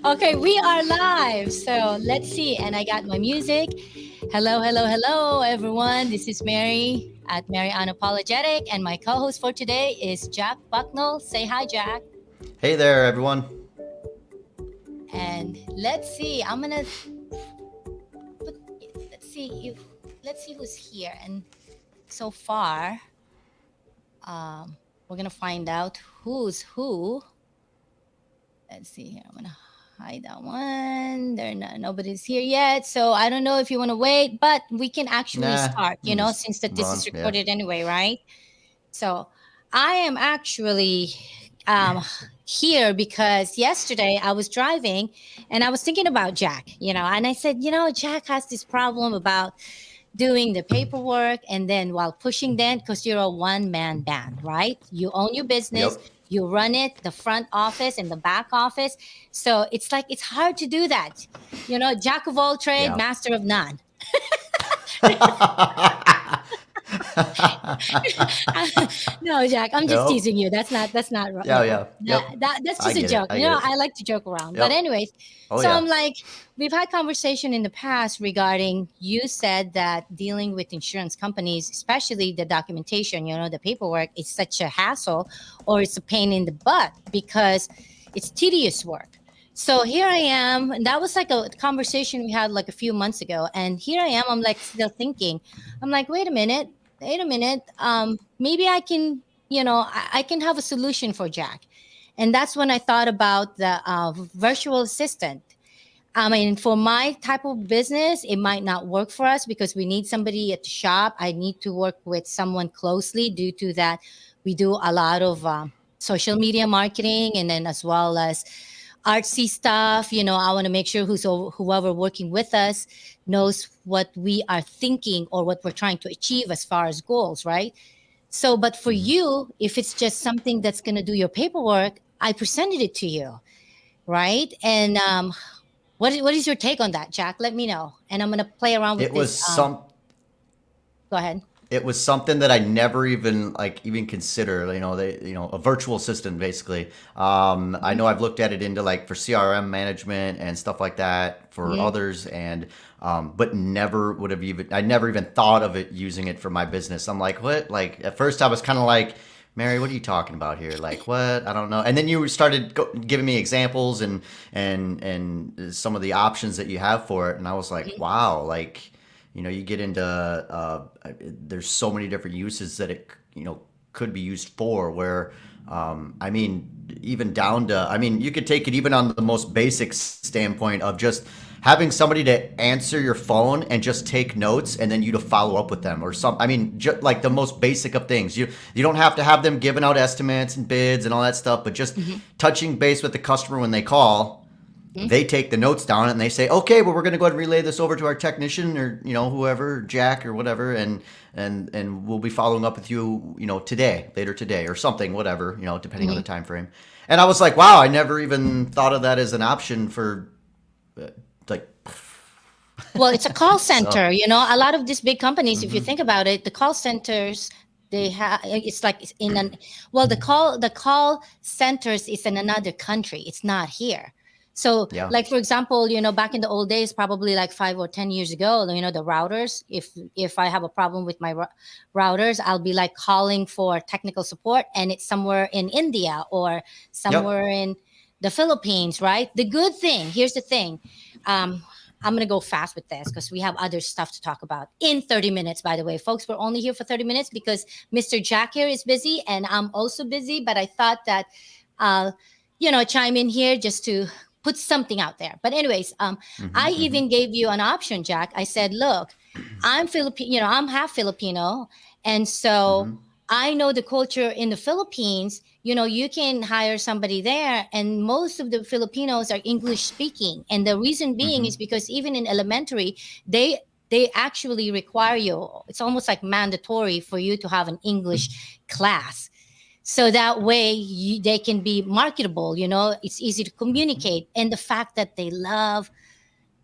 Okay, we are live. So let's see. And I got my music. Hello, hello, hello, everyone. This is Mary at Mary Unapologetic. And my co host for today is Jack Bucknell. Say hi, Jack. Hey there, everyone. And let's see. I'm going to put, let's see if, let's see who's here. And so far, we're going to find out who's who. Let's see here. I'm going to hide that one. Nobody's here yet. So I don't know if you want to wait, but we can actually Nah, start, I'm just since that this rolling. is Yeah. recorded anyway, right? So I am actually um, here because yesterday I was driving and I was thinking about Jack, and I said, Jack has this problem about doing the paperwork and then while pushing then because you're a one-man band, right? You own your business, Yep. you run it, the front office and the back office. So it's like it's hard to do that. Jack of all trade, Yeah. master of none. No, Jack, I'm just Nope. teasing you. That's not Yeah, yeah. Yep. that's I just a get it. joke. I get it. I like to joke around. But Yep. anyways, Oh so I'm yeah. like, we've had conversation in the past regarding you said that dealing with insurance companies, especially the documentation, the paperwork, is such a hassle or it's a pain in the butt because it's tedious work. So here I am, and that was like a conversation we had like a few months ago. And here I am, I'm like still thinking, I'm like, wait a minute, maybe I can, I can have a solution for Jack. And that's when I thought about the virtual assistant. I mean, for my type of business, it might not work for us because we need somebody at the shop. I need to work with someone closely due to that. We do a lot of social media marketing and then as well as artsy stuff. I want to make sure whoever working with us knows what we are thinking or what we're trying to achieve as far as goals, right? So, but for Mhm. you, if it's just something that's going to do your paperwork, I presented it to you, right? And what is your take on that, Jack? Let me know, and I'm going to play around with It was this. some. Go ahead. It was something that I never even consider. A virtual assistant basically. I know I've looked at it into like for CRM management and stuff like that for Mhm. others, and but never would have even. I never even thought of it using it for my business. I'm like, what? Like at first I was kind of like, Mary, what are you talking about here? Like what? I don't know. And then you started giving me examples and some of the options that you have for it, and I was like, Mhm. wow, like you get into there's so many different uses that it could be used for where I mean even down to you could take it even on the most basic standpoint of just having somebody to answer your phone and just take notes and then you to follow up with them or some like the most basic of things. You don't have to have them giving out estimates and bids and all that stuff, but just Mhm. touching base with the customer when they call. Mhm. They take the notes down and they say, okay, well, we're going to go ahead and relay this over to our technician or whoever, Jack or whatever, and we'll be following up with you, today, later today, or something, whatever, depending on the Mhm. time frame. And I was like, wow, I never even thought of that as an option for like Well, it's a call so. center. A lot of these big companies, if you Hmm. think about it, the call centers they have it's like it's in an well, the call centers is in another country. It's not here. So, Yeah. like for example, back in the old days, probably like 5 or 10 years ago, the routers. If I have a problem with my routers, I'll be like calling for technical support, and it's somewhere in India or Yep. somewhere in the Philippines, right? The good thing, here's the thing. Um, I'm going to go fast with this because we have other stuff to talk about in 30 minutes, by the way. Folks, we're only here for 30 minutes because Mr. Jack here is busy and I'm also busy. But I thought that I'll, chime in here just to put something out there. But, anyways, I Hmm. Hmm. even gave you an option, Jack. I said, look, I'm Filipino, I'm half Filipino. And so Hmm. I know the culture in the Philippines. You can hire somebody there, and most of the Filipinos are English speaking. And the reason being Hmm. is because even in elementary, they actually require you. It's almost like mandatory for you to have an English class. So that way they can be marketable. It's easy to communicate. And the fact that they love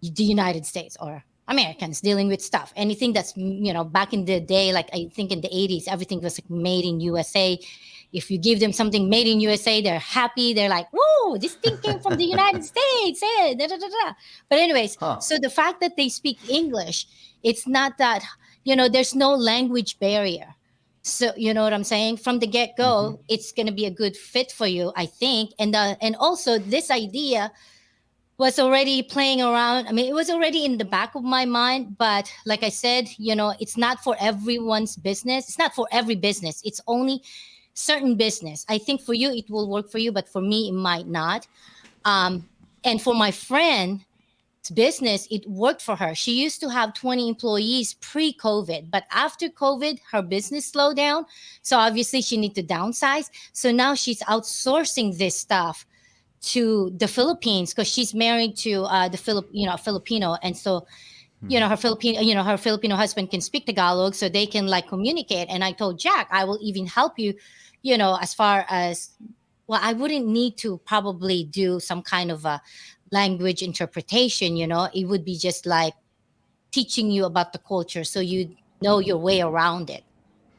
the United States or Americans dealing with stuff. Anything that's back in the day, like I think in the 80s, everything was like made in USA. If you give them something made in USA, they're happy. They're like, "Whoa, this thing came from the United States!" Eh, da, da, da, da. But anyways, Huh. so the fact that they speak English, it's not that there's no language barrier. So you know what I'm saying? From the get Mm-hmm. go, it's gonna be a good fit for you, I think. And also this idea was already playing around. I mean, it was already in the back of my mind, but like I said, it's not for everyone's business. It's not for every business. It's only certain business. I think for you it will work for you, but for me it might not. Um, and for my friend's business, it worked for her. She used to have 20 employees pre-COVID, but after COVID, her business slowed down. So obviously she need to downsize. So now she's outsourcing this stuff to the Philippines because she's married to Filipino, and so her Filipino husband can speak Tagalog, so they can like communicate. And I told Jack, I will even help you, as far as well. I wouldn't need to probably do some kind of a language interpretation. It would be just like teaching you about the culture, so you know your way around it.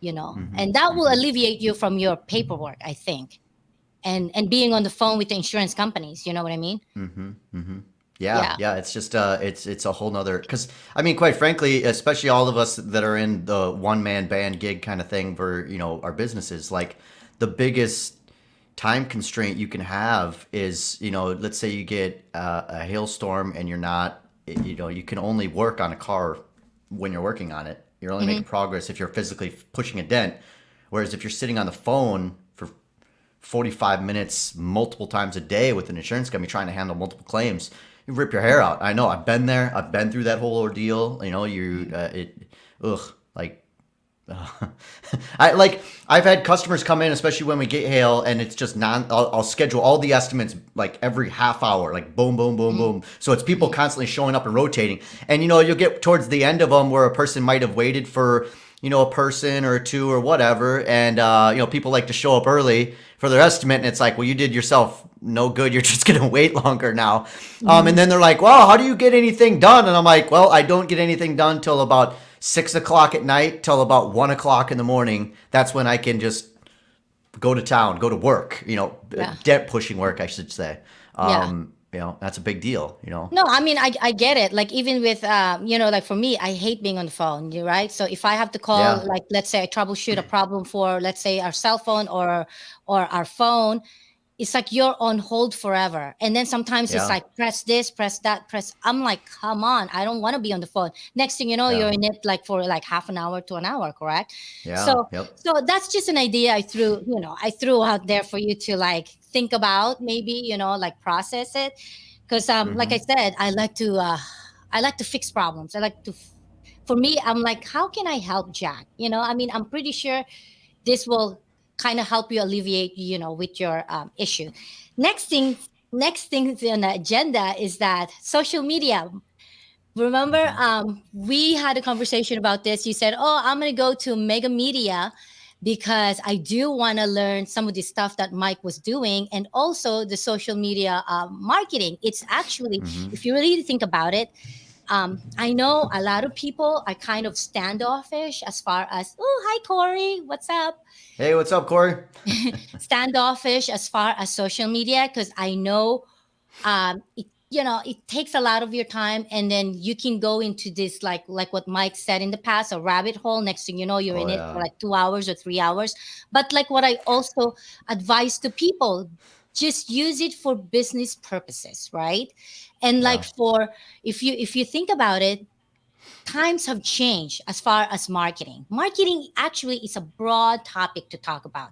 Mm-hmm. And that will Mm-hmm. alleviate you from your paperwork, I think, and being on the phone with the insurance companies. You know what I mean? Mm-hmm. Mm-hmm. Yeah, Yeah. yeah. It's just it's a whole nother because I mean, quite frankly, especially all of us that are in the one man band gig kind of thing for our businesses, like the biggest time constraint you can have is let's say you get a hailstorm and you're not you can only work on a car when you're working on it. You're only making Hmm. progress if you're physically pushing a dent. Whereas if you're sitting on the phone for 45 minutes multiple times a day with an insurance company trying to handle multiple claims, you rip your hair out. I know, I've been there. I've been through that whole ordeal. Ugh, like I've had customers come in, especially when we get hail, and it's just I'll schedule all the estimates like every half hour, like boom, boom, boom, Hmm. boom. So it's people constantly showing up and rotating, and you'll get towards the end of them where a person might have waited for a person or two or whatever, and people like to show up early for their estimate, and it's like, well, you did yourself no good. You're just gonna wait longer now. And Hmm. then they're like, well, how do you get anything done? And I'm like, well, I don't get anything done till about 6 o'clock at night till about 1 o'clock in the morning. That's when I can just go to town, go to work. Yeah. Debt pushing work, I should say. Yeah. That's a big deal. No, I mean, I get it. Like even with like for me, I hate being on the phone. You're right. So if I have to call, Yeah, like let's say I troubleshoot a problem for, let's say, our cell phone or our phone, it's like you're on hold forever. And then sometimes it's yeah, like press this, press that, press. I'm like, come on, I don't want to be on the phone. Next thing you know, yeah, you're in it like for like half an hour to an hour, correct? yeah, So yep. so that's just an idea I threw out there for you to like think about, maybe, like process it. Because like Mm-hmm. I said, I like to fix problems. For me, I'm like, how can I help Jack? I mean, I'm pretty sure this will kind of help you alleviate, with your issue. Next thing on the agenda is that social media. Remember, Mm-hmm. we had a conversation about this. You said, oh, I'm going to go to Mega Media because I do want to learn some of the stuff that Mike was doing, and also the social media marketing. It's actually, Mm-hmm. if you really think about it, I know a lot of people are kind of standoffish as far as, oh, hi, Corey, what's up? Hey, what's up, Corey? Standoffish as far as social media, because I know it takes a lot of your time, and then you can go into this, like what Mike said in the past, a rabbit hole. Next thing you know, you're Oh in it for yeah, like 2 hours or 3 hours. But like what I also advise to people, just use it for business purposes, right? And like yeah. for, if you think about it, times have changed as far as marketing. Marketing actually is a broad topic to talk about.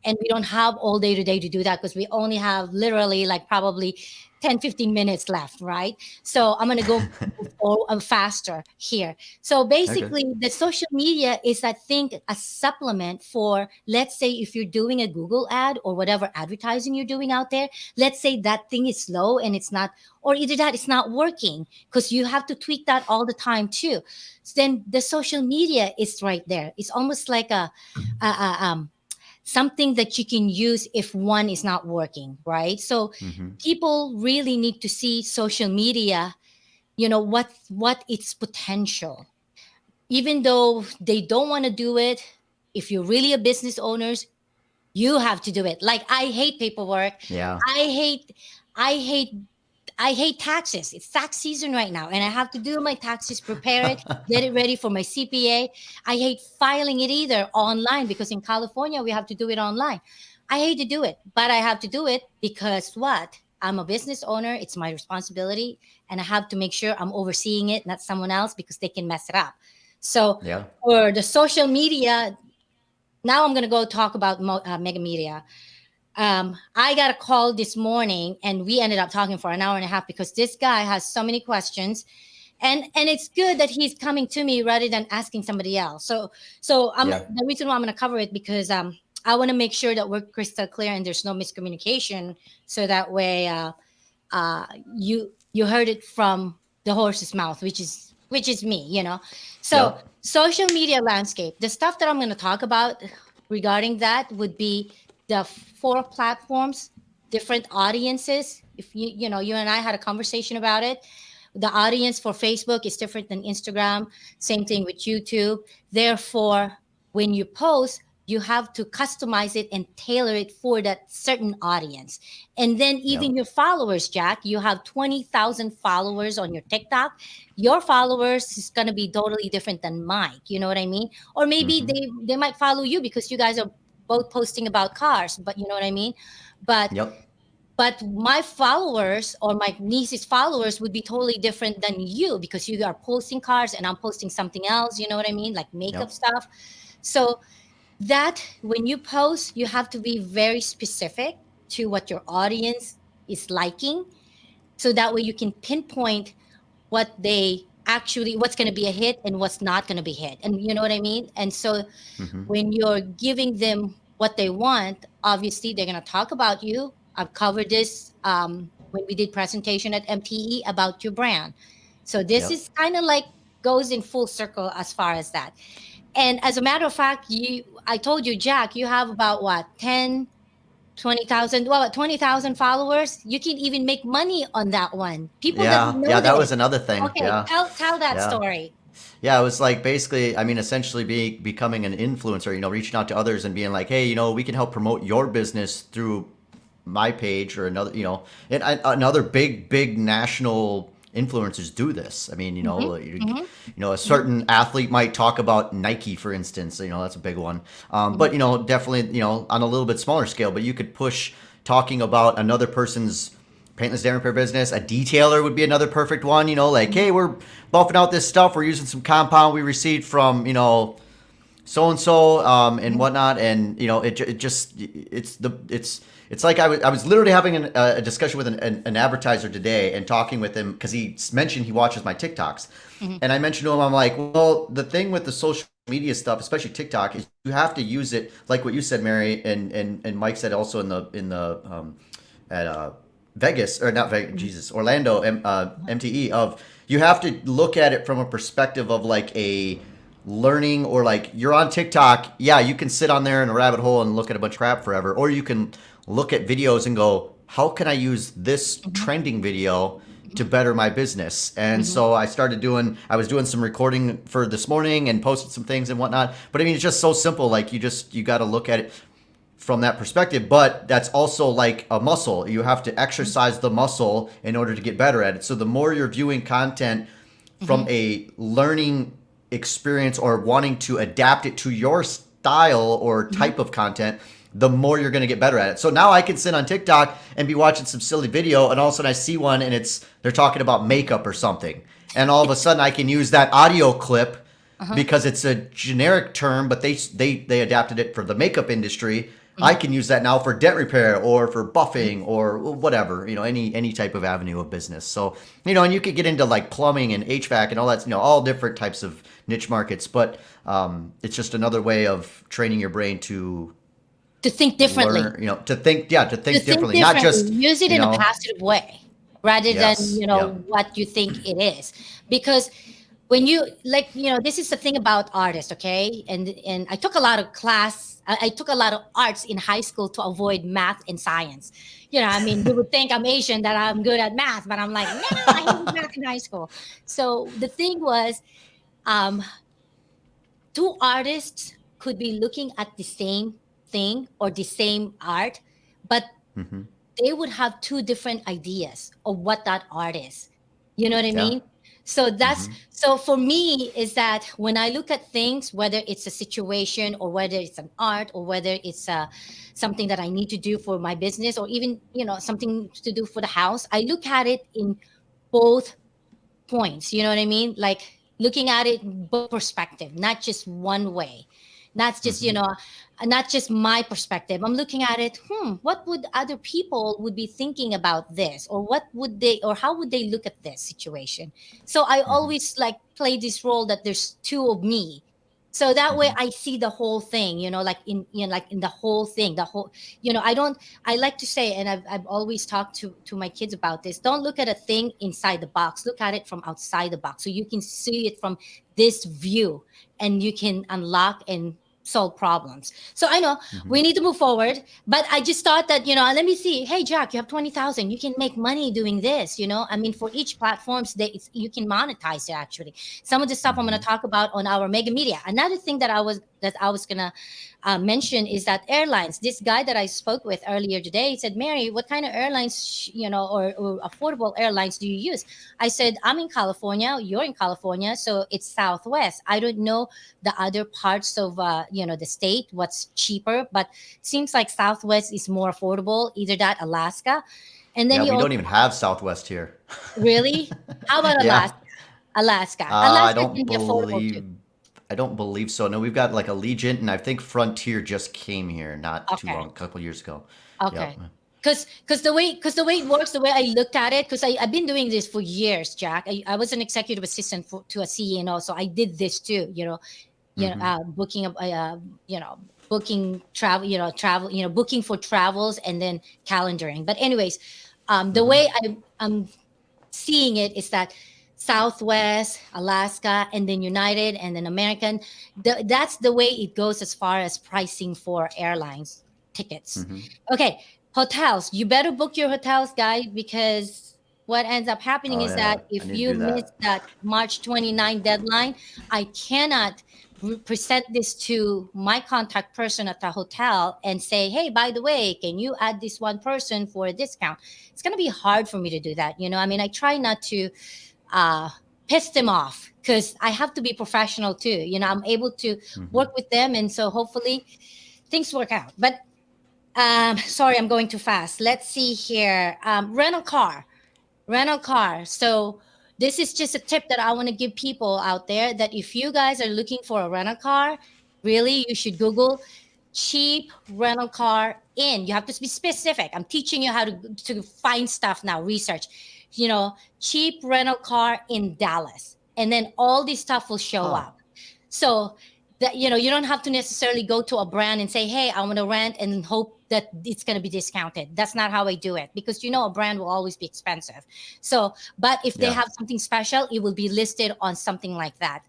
And we don't have all day today to do that because we only have literally like probably 10, 15 minutes left, right? So I'm going to go faster here. So Okay. basically, the social media is, I think, a supplement for, let's say, if you're doing a Google ad or whatever advertising you're doing out there, let's say that thing is slow and it's not, or either that it's not working because you have to tweak that all the time too. So then the social media is right there. It's almost like a something that you can use if one is not working, right? So Mm-hmm. people really need to see social media, what its potential. Even though they don't want to do it, if you're really a business owner, You have to do it. Like I hate paperwork. Yeah. I hate I hate I hate taxes. It's tax season right now, and I have to do my taxes, prepare it, get it ready for my CPA. I hate filing it either online because in California we have to do it online. I hate to do it, but I have to do it because what? I'm a business owner. It's my responsibility, and I have to make sure I'm overseeing it, not someone else, because they can mess it up. So, Yeah. for the social media, now I'm going to go talk about mega media. I got a call this morning and we ended up talking for an hour and a half because this guy has so many questions, and it's good that he's coming to me rather than asking somebody else. So Yeah. the reason why I'm going to cover it because I want to make sure that we're crystal clear and there's no miscommunication, so that way you heard it from the horse's mouth, which is me. So Yep. social media landscape, the stuff that I'm going to talk about regarding that would be the four platforms, different audiences. If you and I had a conversation about it, the audience for Facebook is different than Instagram. Same thing with YouTube. Therefore, when you post, you have to customize it and tailor it for that certain audience. And then Yep. even your followers, Jack, you have 20,000 followers on your TikTok. Your followers is going to be totally different than mine. You know what I mean? Or maybe Mm-hmm. they might follow you because you guys are both posting about cars, but you know what I mean? But Yep. my followers or my niece's followers would be totally different than you because you are posting cars and I'm posting something else, you know what I mean? Like makeup Yep. stuff. So that when you post, you have to be very specific to what your audience is liking, so that way you can pinpoint what's going to be a hit and what's not going to be hit, and you know what I mean. And so Mm-hmm. when you're giving them what they want, obviously they're going to talk about you. I've covered this when we did presentation at MTE about your brand. So this Yep. is kind of like goes in full circle as far as that. And as a matter of fact, I told you, Jack, you have about what, 10, 20,000, well, 20,000 followers. You can even make money on that one. People doesn't Yeah. Yeah. know That this. was another thing. Okay, Yeah. tell that Yeah. story. Yeah, it was like basically, I mean, essentially becoming an influencer, reaching out to others and being like, hey, we can help promote your business through my page or another, and another big national influencers do this. I mean, Hmm. Hmm. a certain athlete might talk about Nike, for instance. That's a big one. Hmm. But definitely, on a little bit smaller scale. But you could push talking about another person's paintless dam repair business. A detailer would be another perfect one. Like, hey, we're buffing out this stuff. We're using some compound we received from so and so and Hmm. whatnot, and it just it's like I was literally having a discussion with an advertiser today and talking with him because he mentioned he watches my TikToks, Hmm. and I mentioned to him, I'm like, well, the thing with the social media stuff, especially TikTok, is you have to use it like what you said, Mary, and Mike said also in the at Vegas, or not Vegas, Jesus, Orlando, MTE, of you have to look at it from a perspective of like a learning, or like you're on TikTok. Yeah, you can sit on there in a rabbit hole and look at a bunch of crap forever, or you can look at videos and go, how can I use this Hmm. trending video to better my business? And Hmm. so I was doing some recording for this morning and posted some things and whatnot. But I mean, it's just so simple. Like you got to look at it from that perspective, but that's also like a muscle. You have to exercise the muscle in order to get better at it. So the more you're viewing content from Hmm. a learning experience or wanting to adapt it to your style or Hmm. type of content, the more you're going to get better at it. So now I can sit on TikTok and be watching some silly video, and all of a sudden I see one and they're talking about makeup or something. And all of a sudden I can use that audio clip Uh-huh. because it's a generic term, but they adapted it for the makeup industry. I Hmm. can use that now for debt repair or for buffing or whatever, any type of avenue of business. So, and you could get into like plumbing and HVAC and all that, all different types of niche markets. But it's just another way of training your brain to To think differently. learn, to think, yeah, to To think think differently, not differently. just, Use it in a positive way rather than, yes, yep, what you think it is. Because when you like, this is the thing about artists, okay? And I took a lot of I took a lot of arts in high school to avoid math and science. I mean, you would think I'm Asian that I'm good at math, but I'm like, no, I hated math in high school. So the thing was, um, two artists could be looking at the same thing or the same art, but Hmm. they would have two different ideas of what that art is. You know what I Yeah. mean? So that's Hmm. so for me is that when I look at things, whether it's a situation or whether it's an art or whether it's something that I need to do for my business or even something to do for the house, I look at it in both points. You know what I mean? Like looking at it both perspective, not just one way. Not just, Hmm. not just my perspective. I'm looking at it, what would other people would be thinking about this? Or what would they or how would they look at this situation? So I Hmm. always like play this role that there's two of me. So that way Hmm. I see the whole thing, like in the whole thing, the whole, I don't I like to say, and I've always talked to my kids about this. Don't look at a thing inside the box. Look at it from outside the box, so you can see it from this view, and you can unlock and solve problems. So I know Hmm. we need to move forward, but I just thought that let me see. Hey, Jack, you have 20,000. You can make money doing this. I mean, for each platforms, you can monetize it. Actually, some of the stuff I'm going Hmm. to talk about on our mega media. Another thing that I was gonna mention is that airlines. This guy that I spoke with earlier today said, Mary, what kind of airlines, or affordable airlines do you use? I said, I'm in California. You're in California, so it's Southwest. I don't know the other parts of the state what's cheaper, but seems like Southwest is more affordable. Either that, Alaska, and then Yeah, he we also don't even have Southwest here. really. How about Yeah. Alaska? Alaska. I Alaska don't can be affordable too. believe. I don't believe so. No, we've got like Allegiant, and I think Frontier just came here not too Okay. long, a couple years ago. Yep. Okay. Because the way it works, the way I looked at it, because I've been doing this for years, Jack. I was an executive assistant to a CNO, so I did this too. Hmm. You know, booking travel, booking for travels and then calendaring. But anyways, the Hmm. way I'm seeing it is that Southwest, Alaska, and then United, and then American. That's the way it goes as far as pricing for airlines tickets. Hmm. Okay, hotels. You better book your hotels, guys, because what ends up happening Oh is that yeah, I if need to you do miss that. that March 29 deadline, I cannot present this to my contact person at the hotel and say, hey, by the way, can you add this one person for a discount? It's going to be hard for me to do that. I mean, I try not to uh, piss them off because I have to be professional too. I'm able to Hmm. work with them. And so hopefully things work out. But sorry, I'm going too fast. Let's see here. Rental car. So this is just a tip that I want to give people out there that if you guys are looking for a rental car, really you should Google cheap rental car in. You have to be specific. I'm teaching you how to find stuff now, research. Cheap rental car in Dallas. And then all this stuff will show Huh. up. So that you don't have to necessarily go to a brand and say, hey, I want to rent and hope that it's going to be discounted. That's not how I do it, because a brand will always be expensive. So but if they Yeah. have something special, it will be listed on something like that.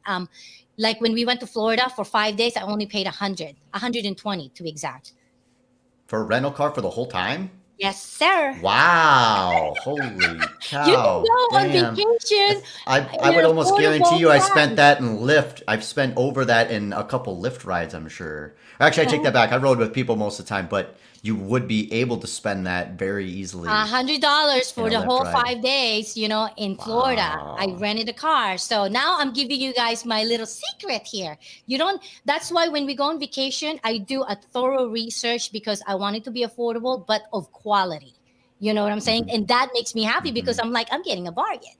Like when we went to Florida for 5 days, I only paid 120 to be exact. For a rental car for the whole time? Yes, sir. Wow. Holy You can cow. go on Damn. vacation I in would an almost guarantee affordable you I spent price. that in Lyft. I've spent over that in a couple Lyft rides, I'm sure. Actually, I take that back. I rode with people most of the time, but you would be able to spend that very easily $100 in for a the Lyft whole ride. 5 days, in Florida. I Wow. rented a car. So now I'm giving you guys my little secret here. You don't, that's why when we go on vacation, I do a thorough research because I want it to be affordable, but of quality. You know what I'm saying? Hmm. And that makes me happy because Hmm. I'm like, I'm getting a bargain.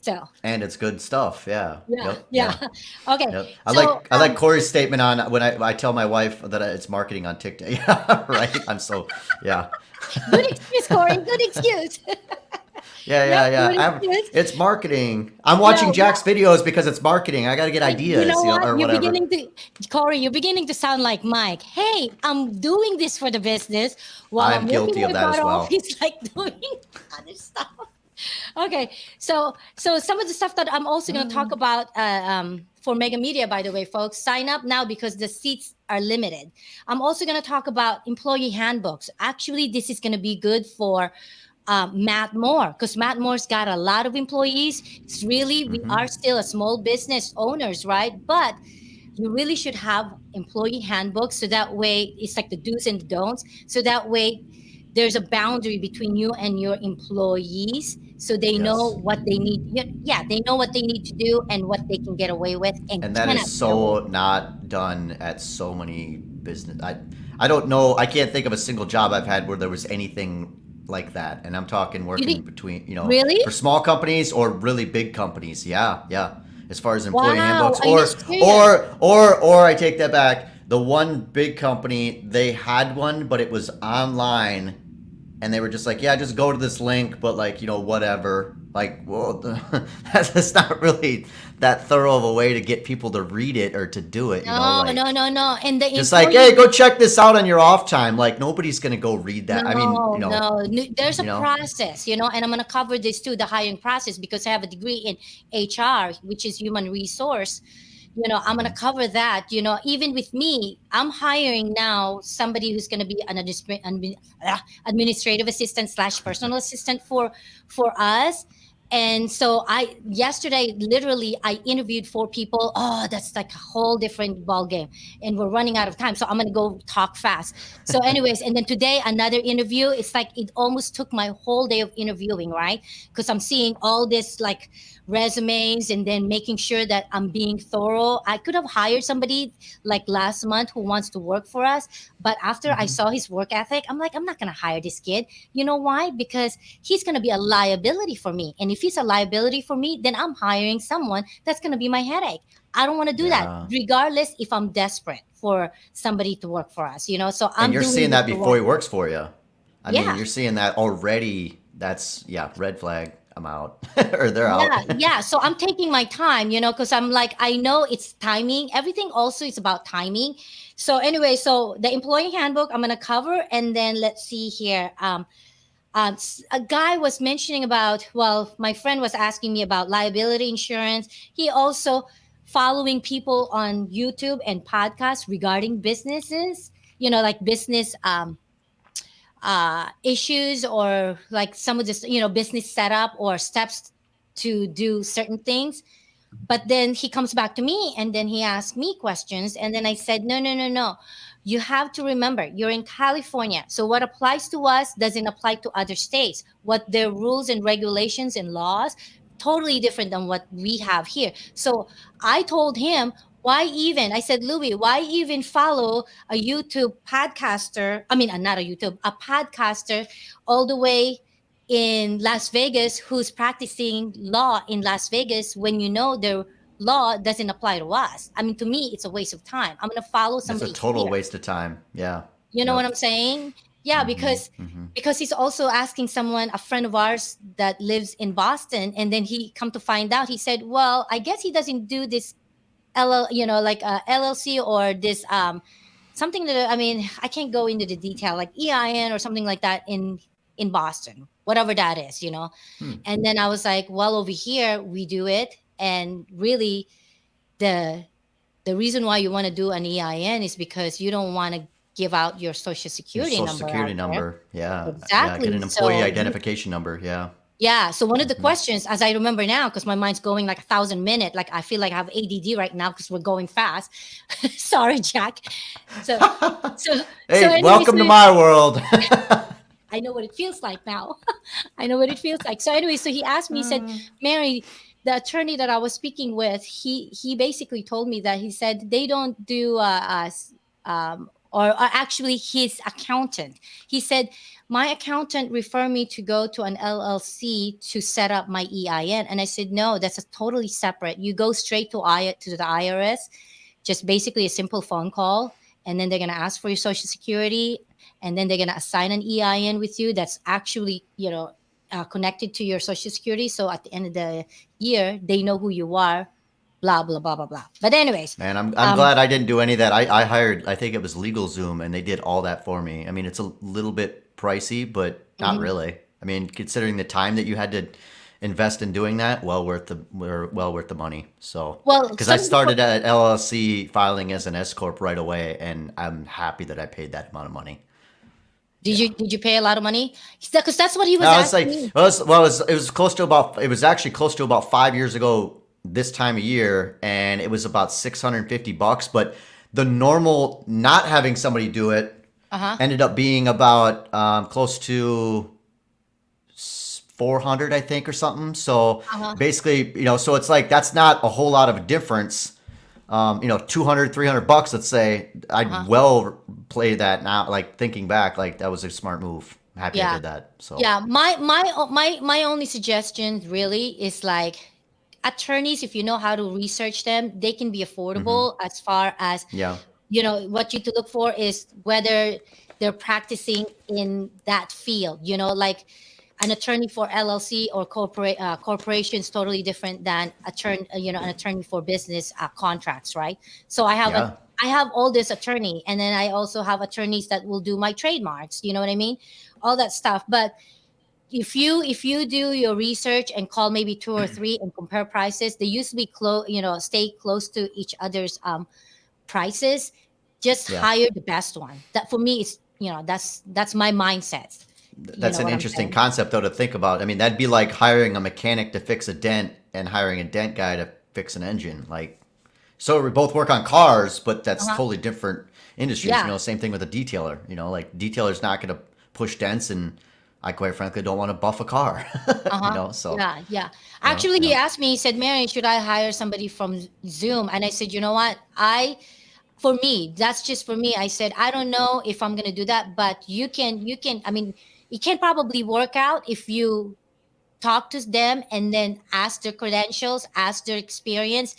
So, And it's good stuff. Yeah. yeah, Yep. yeah. Yeah. Okay. Yep. So, I like Corey's statement on when I tell my wife that it's marketing on TikTok. Yeah. Right. I'm so yeah. good excuse, Corey. Good excuse. Yeah, Yep, yeah, yeah. good excuse. It's marketing. I'm watching No, Jack's videos because it's marketing. I got to get you know ideas, what? or You're whatever. beginning to, Corey, you're beginning to sound like Mike. Hey, I'm doing this for the business while I'm I'm working guilty of my that butt as off. well. He's like doing other stuff. Okay, so some of the stuff that I'm also going to talk about for Mega Media, by the way, folks, sign up now because the seats are limited. I'm also going to talk about employee handbooks. Actually, this is going to be good for Matt Moore, because Matt Moore's got a lot of employees. It's really, we Hmm. are still a small business owners, right? But you really should have employee handbooks, so that way it's like the do's and the don'ts. So that way there's a boundary between you and your employees, so they know Yes. what they need. Yeah, they know what they need to do and what they can get away with and And that is cannot get away so not done at so many business. I don't know. I can't think of a single job I've had where there was anything like that. And I'm talking with. You working did, between, really? for small companies or really big companies. Yeah, yeah. As far as employee Wow, handbooks, are you or serious? I take that back. The one big company, they had one, but it was online, and they were just like, yeah, just go to this link, but like, whatever. Like, well, that's not really that thorough of a way to get people to read it or to do it. No, no, Like, no, no. And the just like, hey, employee, go check this out on your off time. Like, nobody's gonna go read that. I mean, no, no. There's a you know, process, and I'm going to cover this too, the hiring process, because I have a degree in HR, which is human resource. I'm going to cover that. Even with me, I'm hiring now somebody who's going to be an administrative assistant slash personal assistant for us. And so yesterday, literally, I interviewed 4 people. Oh, that's like a whole different ball game, and we're running out of time, so I'm gonna go talk fast. So, anyways, and then today another interview. It's like it almost took my whole day of interviewing, right? Because I'm seeing all this like resumes and then making sure that I'm being thorough. I could have hired somebody like last month who wants to work for us, but after I saw his work ethic, I'm like, I'm not gonna hire this kid. You know why? Because he's gonna be a liability for me, and if he's a liability for me, then I'm hiring someone that's gonna be my headache. I don't want to do that, yeah. regardless if I'm desperate for somebody to work for us. So And I'm you're doing seeing this that the before right he way. works for you. I mean, Yeah. you're seeing that already. That's, yeah, red flag. I'm out, or they're Yeah, out. yeah. So I'm taking my time, because I'm like, I know it's timing. Everything also is about timing. So anyway, so the employee handbook I'm gonna cover, and then let's see here. A guy was mentioning about, well, my friend was asking me about liability insurance. He also following people on YouTube and podcasts regarding businesses, like business issues, or like some of this, business setup or steps to do certain things. But then he comes back to me and then he asked me questions. And then I said, no, no, no, no. You have to remember, you're in California. So what applies to us doesn't apply to other states. What their rules and regulations and laws, totally different than what we have here. So I told him, why even, I said, Louis, why even follow a YouTube podcaster? I mean, not a YouTube, a podcaster all the way in Las Vegas who's practicing law in Las Vegas when you know the law doesn't apply to us. I mean, to me, it's a waste of time. I'm going to follow That's a somebody total here. waste of time. Yeah. You know what Yep. I'm saying? Yeah, because he's also asking someone, a friend of ours that lives in Boston, and then he come to find out, he said, well, I guess he doesn't do this like LLC or this something that, I mean, I can't go into the detail, like EIN or something like that in Boston, whatever that is. And then I was like, well, over here we do it, and really the the reason why you want to do an EIN is because you don't want to give out your social Your security social number out security there. number. Yeah. Yeah. Get Exactly. an employee So identification number. Yeah. yeah. So one of the questions, as I remember now, because my mind's going like 1,000 minutes, like I feel like I have ADD right now because we're going fast. Sorry, Jack. So so so Hey, anyway, so welcome to my world. I know what it feels like now. I know what it feels like. So anyway, so he asked me, he said, Mary, the attorney that I was speaking with, he basically told me that he said they don't do or actually his accountant. He said, my accountant referred me to go to an LLC to set up my EIN. And I said, no, that's a totally separate. You go straight to the IRS, just basically a simple phone call. And then they're going to ask for your social security, and then they're going to assign an EIN with you that's actually, connected to your social security. So at the end of the year, they know who you are, blah, blah, blah, blah, blah. But anyways, Man, I'm um, glad I didn't do any of that. I hired, I think it was LegalZoom, and they did all that for me. I mean, it's a little bit pricey, but not mhm. really. I mean, considering the time that you had to invest in doing that, well worth the money. So, Well, because I some of the started at LLC filing as an S corp right away, and I'm happy that I paid that amount of money. did Yeah. you pay a lot of money? Because that's what he was No, it's asking like me. it was close to about, it was actually close to about 5 years ago. this time of year, and it was about $650. But the normal not having somebody do it Uh-huh. ended up being about close to 400, I think, or something. So Uh-huh. basically, so it's like that's not a whole lot of a difference. 200, $300, let's say. Uh-huh. I'd well play that now. Like thinking back, like that was a smart move. I'm happy I Yeah. did that. So Yeah, my only suggestion really is like attorneys, if you know how to research them, they can be affordable as far as yeah, what you to look for is whether they're practicing in that field. Like an attorney for LLC or corporation is totally different than an attorney for business contracts, right? So yeah, I have all this attorney, and then I also have attorneys that will do my trademarks. You know what I mean? All that stuff. But if you do your research and call maybe two or three and compare prices, they usually stay close to each other's prices. Just yeah. hire the best one. That for me is, that's my mindset. You That's know an what I'm interesting saying? concept, though, to think about. I mean, that'd be like hiring a mechanic to fix a dent and hiring a dent guy to fix an engine. Like, so we both work on cars, but that's Uh-huh. totally different industries. Yeah. Same thing with a detailer. Like detailer's not going to push dents, and I quite frankly don't want to buff a car. Uh-huh. So Yeah, yeah. yeah, Actually, he yeah. asked me, he said, Mary, should I hire somebody from Zoom? And I said, you know what? For me, that's just for me. I said, I don't know if I'm gonna do that, but I mean, it can probably work out if you talk to them and then ask their credentials, ask their experience.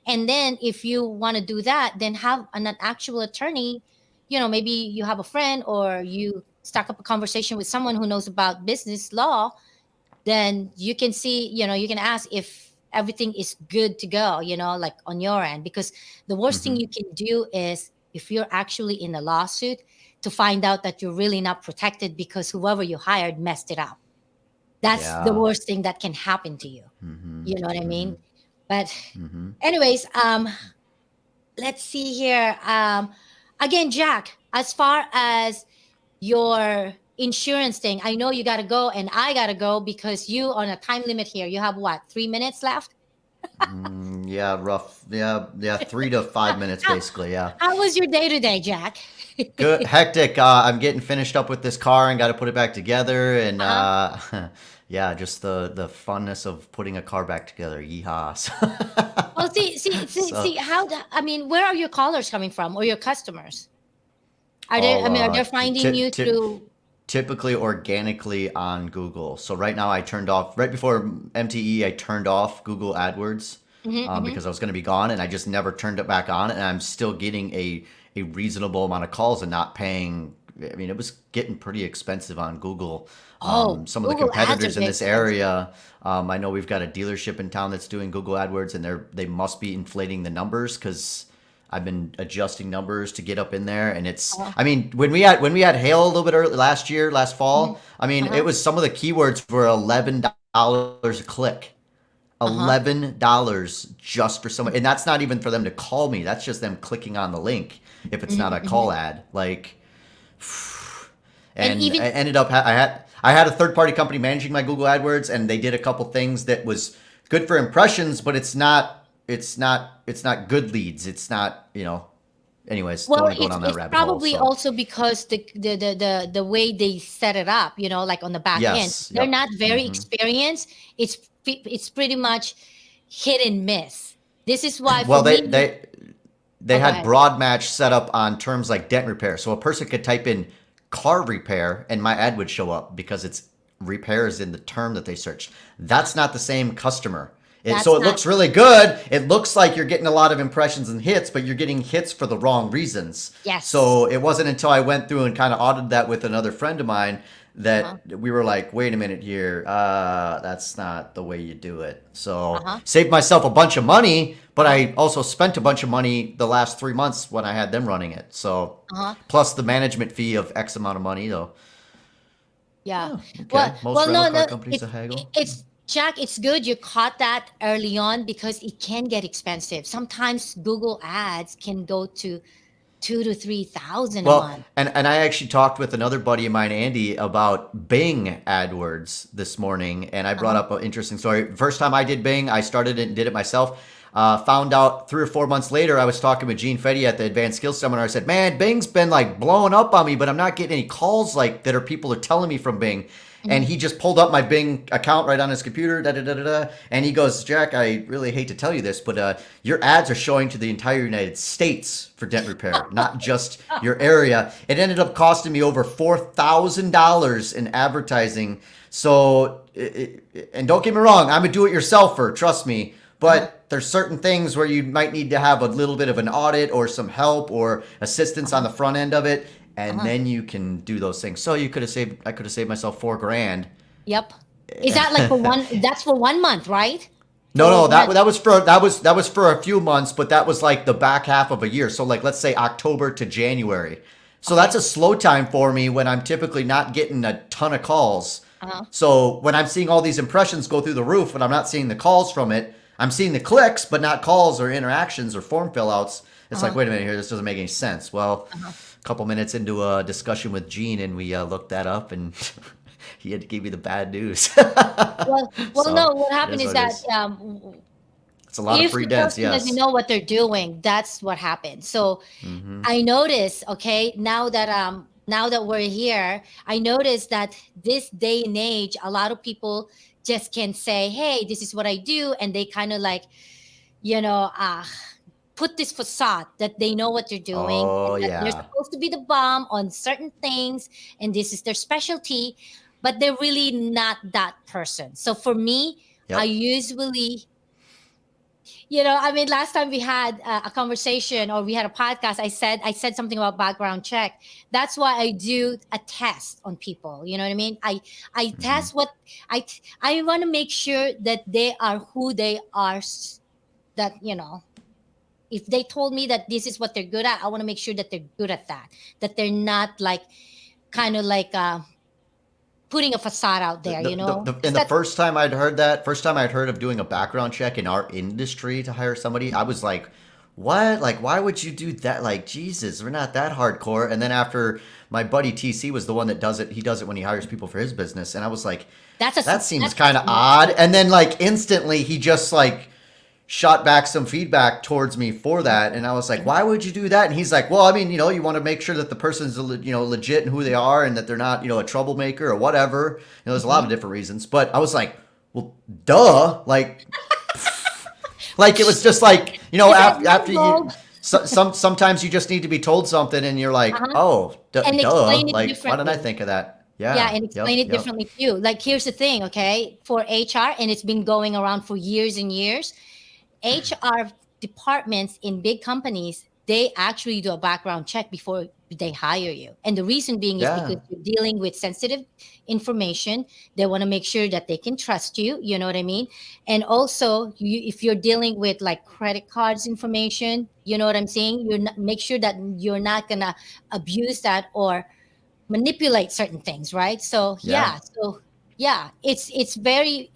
And then if you want to do that, then have an actual attorney. Maybe you have a friend or you start up a conversation with someone who knows about business law. Then you can see, you can ask if everything is good to go, like on your end. Because the worst thing Hmm. you can do is if you're actually in a lawsuit to find out that you're really not protected because whoever you hired messed it up. That's the Yeah. worst thing that can happen to you. Hmm. You know what I Hmm. mean? But Hmm. anyways, let's see here. Again, Jack, as far as your insurance thing, I know you got to go and I got to go because you on a time limit here. You have what, 3 minutes left? Yeah, rough. Yeah, yeah, 3 to 5 minutes how, basically. Yeah. how was your day today, Jack? Good, hectic. I'm getting finished up with this car and got to put it back together, and Uh-huh. yeah, just the funness of putting a car back together. Yeehaw! Well, see So, I mean, where are your callers coming from or your customers? oh, Are they finding you through? typically organically on Google. So right now, I turned off right before MTE. I turned off Google AdWords Mhm, mhm. because I was going to be gone, and I just never turned it back on. And I'm still getting a reasonable amount of calls and not paying. I mean, it was getting pretty expensive on Google. Oh, Some of the Google ads are competitors in very this expensive. area, I know we've got a dealership in town that's doing Google AdWords, and they must be inflating the numbers because I've been adjusting numbers to get up in there, and it's. Uh-huh. I mean, when we had hail a little bit early last year, last Mhm. fall. I mean, it Uh-huh. was some of the keywords were $11 a click. Uh-huh. $11 just for someone, and that's not even for them to call me. That's just them clicking on the link if it's not Mhm, a call mhm. ad. Like, And and I even ended up I had a third party company managing my Google AdWords, and they did a couple things that was good for impressions, but it's not good leads. It's not. Anyways, don't well, want to go down that it's rabbit hole. probably So also because the way they set it up, like on the back end, yes, they're yep. not very experienced. It's pretty much hit and miss. This is why for Well, they me. they they Oh, go had ahead. broad match set up on terms like dent repair. So a person could type in car repair and my ad would show up because it's repairs in the term that they searched. Uh, That's not the same customer. So that's it not. looks really good. It looks like you're getting a lot of impressions and hits, but you're getting hits for the wrong reasons. Yes. So it wasn't until I went through and kind of audited that with another friend of mine Uh-huh. that we were like, wait a minute here, that's not the way you do it. So Uh-huh. saved myself a bunch of money, but Uh-huh. I also spent a bunch of money the last 3 months when I had them running it. So Uh-huh. plus the management fee of X amount of money, though. Yeah. Oh, Well, okay. Most rental no, car no. companies a haggle. It's Jack. It's good you caught that early on because it can get expensive. Sometimes Google Ads can go to 2 to 3 thousand a Well, month. and I actually talked with another buddy of mine, Andy, about Bing AdWords this morning, and I brought Uh-huh. up an interesting story. First time I did Bing, I started it and did it myself. Found out 3 or 4 months later, I was talking with Gene Fetty at the Advanced Skills Seminar. I said, "Man, Bing's been like blowing up on me, but I'm not getting any calls like that, or people are telling me from Bing." And Mhm. he just pulled up my Bing account right on his computer, da da da da da. And he goes, "Jack, I really hate to tell you this, but your ads are showing to the entire United States for dent repair, not just your area." It ended up costing me over $4,000 in advertising. So, and don't get me wrong, I'm a do-it-yourselfer, trust me. Uh-huh. But there's certain things where you might need to have a little bit of an audit or some help or assistance on Uh-huh. the front end of it, and Uh-huh. then you can do those things. So I could have saved myself 4 grand. Yep. Is that like for one? That's for 1 month, right? No, For no, one. that was for a few months, but that was like the back half of a year. So like let's say October to January. So that's Okay. a slow time for me when I'm typically not getting a ton of calls. Uh-huh. So when I'm seeing all these impressions go through the roof, but I'm not seeing the calls from it, I'm seeing the clicks, but not calls or interactions or form fill outs. It's like, Uh-huh. wait a minute here, this doesn't make any sense. Well, Uh-huh. a couple minutes into a discussion with Gene, and we looked that up, and he had to give me the bad news. Well, no. So What it happened is is what it that is. It's a lot of if free the dents, person doesn't yes. know what they're doing, that's what happened. So Mm-hmm. I noticed, okay, now that we're here, I noticed that this day and age, a lot of people just can say, "Hey, this is what I do," and they kind of like, you know, put this facade that they know what they're doing Oh and that they're yeah. supposed to be the bomb on certain things, and this is their specialty, but they're really not that person. So for me, I Yep. usually, I mean, last time we had a conversation or we had a podcast, I said something about background check. That's why I do a test on people. You know what I mean? I Mm-hmm. test I want to make sure that they are who they are. That if they told me that this is what they're good at, I want to make sure that they're good at that. That they're not like kind of like putting a facade out there. And Because the that first time I'd heard that, first time I'd heard of doing a background check in our industry to hire somebody, I was like, what? Like, why would you do that? Like, Jesus, we're not that hardcore. And then after my buddy TC was the one that does it, he does it when he hires people for his business. And I was like, that's a that seems that's a kind of smart. odd. And then, like, instantly he just like shot back some feedback towards me for that, and I was like, "Why would you do that?" And he's like, "Well, I mean, you want to make sure that the person's legit and who they are, and that they're not a troublemaker or whatever. There's a lot Mhm. of different reasons." But I was like, "Well, duh!" Like it was just like Is that after light you. bulb? Sometimes you just need to be told something, and you're like, Uh-huh. "Oh, And duh!" explain it Like, why didn't I differently. think of that? Yeah, Yeah. and explain Yep. it Yep. differently too. Like, here's the thing, okay? For HR, and it's been going around for years and years, HR departments in big companies, they actually do a background check before they hire you. And the reason being is because Yeah. you're dealing with sensitive information. They want to make sure that they can trust you, you know what I mean? And also, if you're dealing with like credit cards information, you know what I'm saying? Make sure that you're not going to abuse that or manipulate certain things, right? Yeah. So yeah, it's very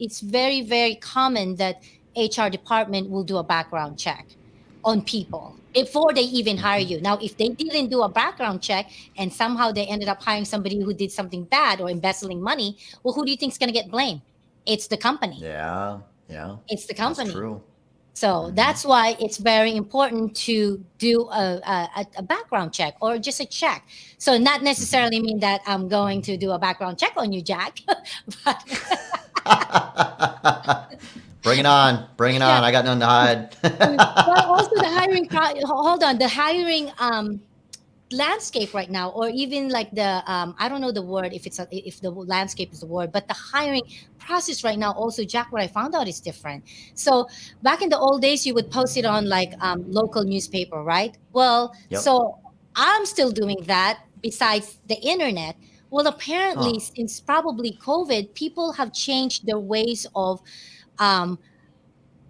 very common that HR department will do a background check on people before they even hire Hmm. you. Now if they didn't do a background check and somehow they ended up hiring somebody who did something bad or embezzling money, well, who do you think is going to get blamed? It's the company. Yeah. Yeah. It's the That's company. true. So Hmm. that's why it's very important to do a background check or just a check. So not necessarily mean that I'm going to do a background check on you, Jack. But Bring it on. Bring it yeah, on. I got nothing to well, also hide. the hiring. Hold on, the hiring landscape right now, or even like the I don't know the word if the landscape is the word, but the hiring process right now also, Jack, what I found out is different. So back in the old days, you would post it on like local newspaper, right? Well, Yep. so I'm still doing that besides the internet. Well, Huh. apparently since probably COVID, people have changed their ways of um,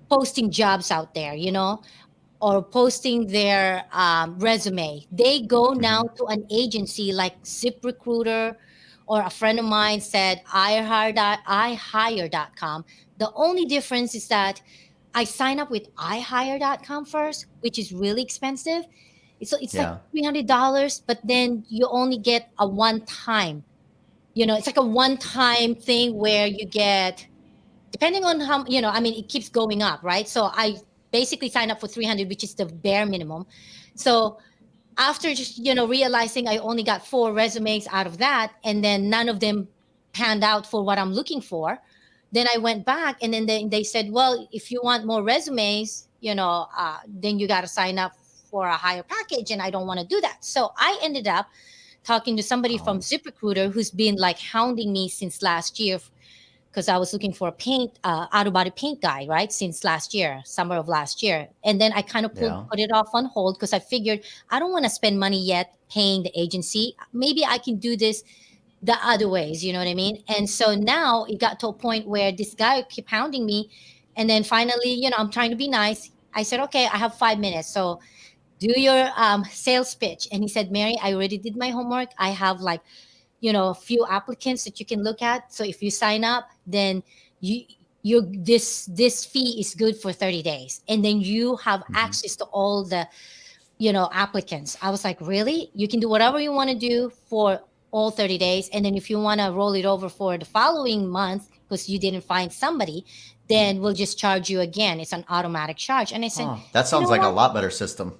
posting jobs out there, or posting their resume. They go now Hmm. to an agency like ZipRecruiter, or a friend of mine said iHire.com. The only difference is that I sign up with iHire.com first, which is really expensive. It's like Yeah. $300, but then you only get a one time. It's like a one time thing where you get, depending on how, I mean, it keeps going up, right? So I basically signed up for 300, which is the bare minimum. So after just realizing I only got four resumes out of that, and then none of them panned out for what I'm looking for, then I went back, and then they said, well, if you want more resumes, then you got to sign up for a higher package, and I don't want to do that. So I ended up talking to somebody from Oh, ZipRecruiter who's been like hounding me since last year, because I was looking for a auto body paint guy, right? Since last year, summer of last year. And then I kind of yeah. put it off on hold because I figured I don't want to spend money yet paying the agency. Maybe I can do this the other ways, you know what I mean? And so now it got to a point where this guy kept hounding me. And then finally, I'm trying to be nice. I said, okay, I have 5 minutes. So do your sales pitch. And he said, Mary, I already did my homework. I have like a few applicants that you can look at. So if you sign up, then you this fee is good for 30 days, and then you have Hmm. access to all the applicants. I was like, really? You can do whatever you want to do for all 30 days, and then if you want to roll it over for the following month because you didn't find somebody, then we'll just charge you again. It's an automatic charge. And I said, Oh, that you sounds know like a what? lot better system.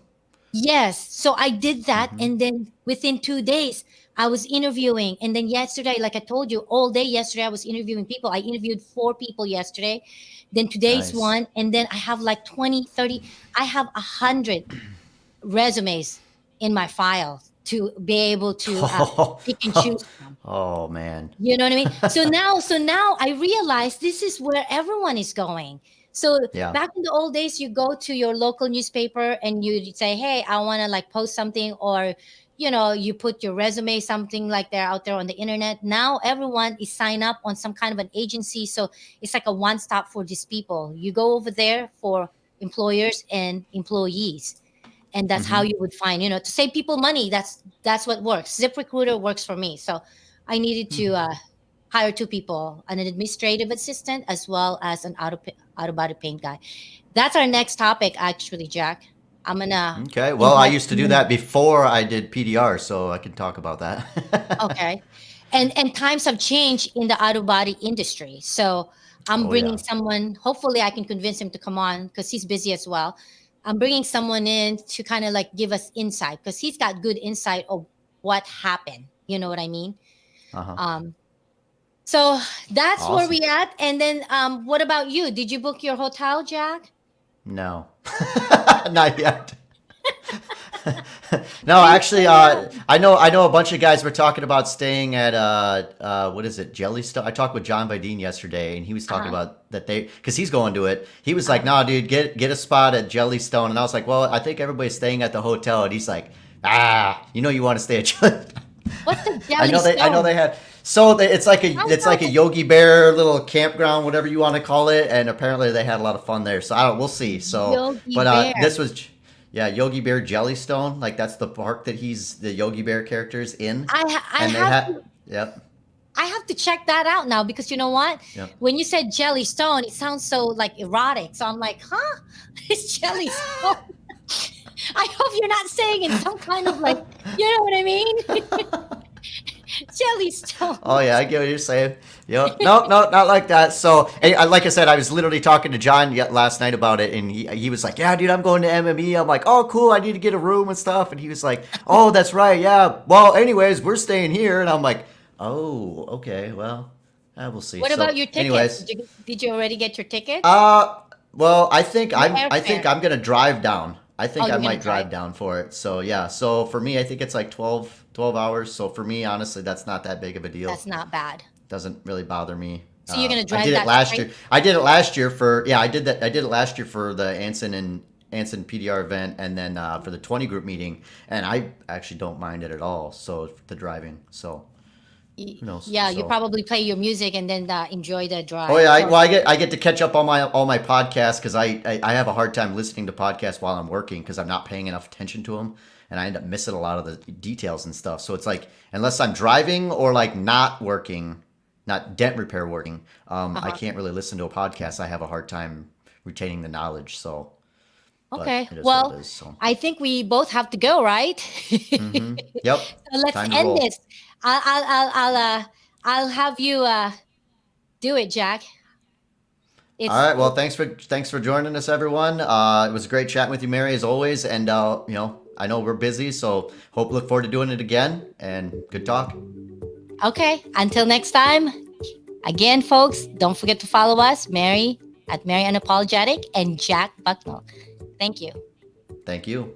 Yes. So I did that. Hmm. And then within 2 days, I was interviewing. And then yesterday, like I told you, all day yesterday, I was interviewing people. I interviewed four people yesterday. Then today's Nice. one. And then I have like 20, 30. I have 100 resumes in my file to be able to pick and choose from. Oh man. You know what I mean? So now I realize this is where everyone is going. So Yeah. back in the old days, you go to your local newspaper and you say, "Hey, I want to like post something," or you put your resume, something like they're out there on the internet. Now everyone is signed up on some kind of an agency, so it's like a one stop for these people. You go over there for employers and employees, and that's how Hmm. you would find, to save people money. That's what works. ZipRecruiter works for me. So I needed to hire two people, an administrative assistant as well as an auto body paint guy. That's our next topic, actually, Jack. I'm gonna Okay. Well, I invite used to do someone. that before I did PDR, so I can talk about that. Okay. And times have changed in the auto body industry. So I'm Oh bringing yeah. someone, hopefully I can convince him to come on because he's busy as well. I'm bringing someone in to kind of like give us insight because he's got good insight of what happened. You know what I mean? Uh-huh. Um, so that's where Awesome. we at. And then what about you? Did you book your hotel, Jack? No. Not yet. No, Please actually, find out. I know a bunch of guys were talking about staying at what is it, Jellystone. I talked with John Vidine yesterday, and he was talking Uh-huh. about that because he's going to it. He was like, Uh-huh. "No, dude, get a spot at Jellystone," and I was like, "Well, I think everybody's staying at the hotel," and he's like, you want to stay at Jellystone. What's the I jelly know stone? they had. So Sounds it's like a like Yogi Bear little campground, whatever you want to call it, and apparently they had a lot of fun there. So I don't, we'll a see. So, Yogi but Bear. this was, yeah, Yogi Bear Jellystone, like that's the park that he's the Yogi Bear characters in, I and they have had, to yep, I have to check that out now because you know what? yep. When you said jelly stone, it sounds so like erotic. So I'm like, huh? It's jelly stone. I hope you're not saying in some kind of like, you know what I mean? Jelly Oh stone. yeah, I get what you're saying. Yep. No, no, not like that. So, like I said, I was literally talking to John last night about it, and he was like, "Yeah, dude, I'm going to MME." I'm like, "Oh, cool. I need to get a room and stuff." And he was like, "Oh, that's right. Yeah. Well, anyways, we're staying here." And I'm like, "Oh, okay. Well, we'll see." What So, about your tickets? anyways, Did you already get your tickets? uh, well, Your I think airfare. I'm gonna drive down. I Oh, think I you're gonna might drive. drive down for it. So yeah. So for me, I think it's like 12 hours. So for me, honestly, that's not that big of a That's deal. not bad. Doesn't really bother me. So you're gonna I drive did it that last straight. year. I did it last year for yeah. I did that. I did it last year for the Anson PDR event, and then for the 20 group meeting. And I actually don't mind it at all. So the driving. So who knows? Yeah, you So probably play your music and then enjoy the oh drive. yeah. So Well, I get to catch up on all my podcasts because I have a hard time listening to podcasts while I'm working because I'm not paying enough attention to them. And I end up missing a lot of the details and stuff. So it's like unless I'm driving or like not working, not dent repair working, I uh-huh. can't really listen to a podcast. I have a hard time retaining the knowledge. So but Okay. it is what it Well, is. So, I think we both have to go, right? yep, So let's time to end roll. this. I'll have you do it, Jack. All It's right. Well, thanks for joining us, everyone. It was great chatting with you, Mary, as always. And I know we're busy, so look forward to doing it again. And good talk. okay. Until next time. Again, folks, don't forget to follow us, Mary at Mary Unapologetic and Jack Bucknell. Thank you. Thank you.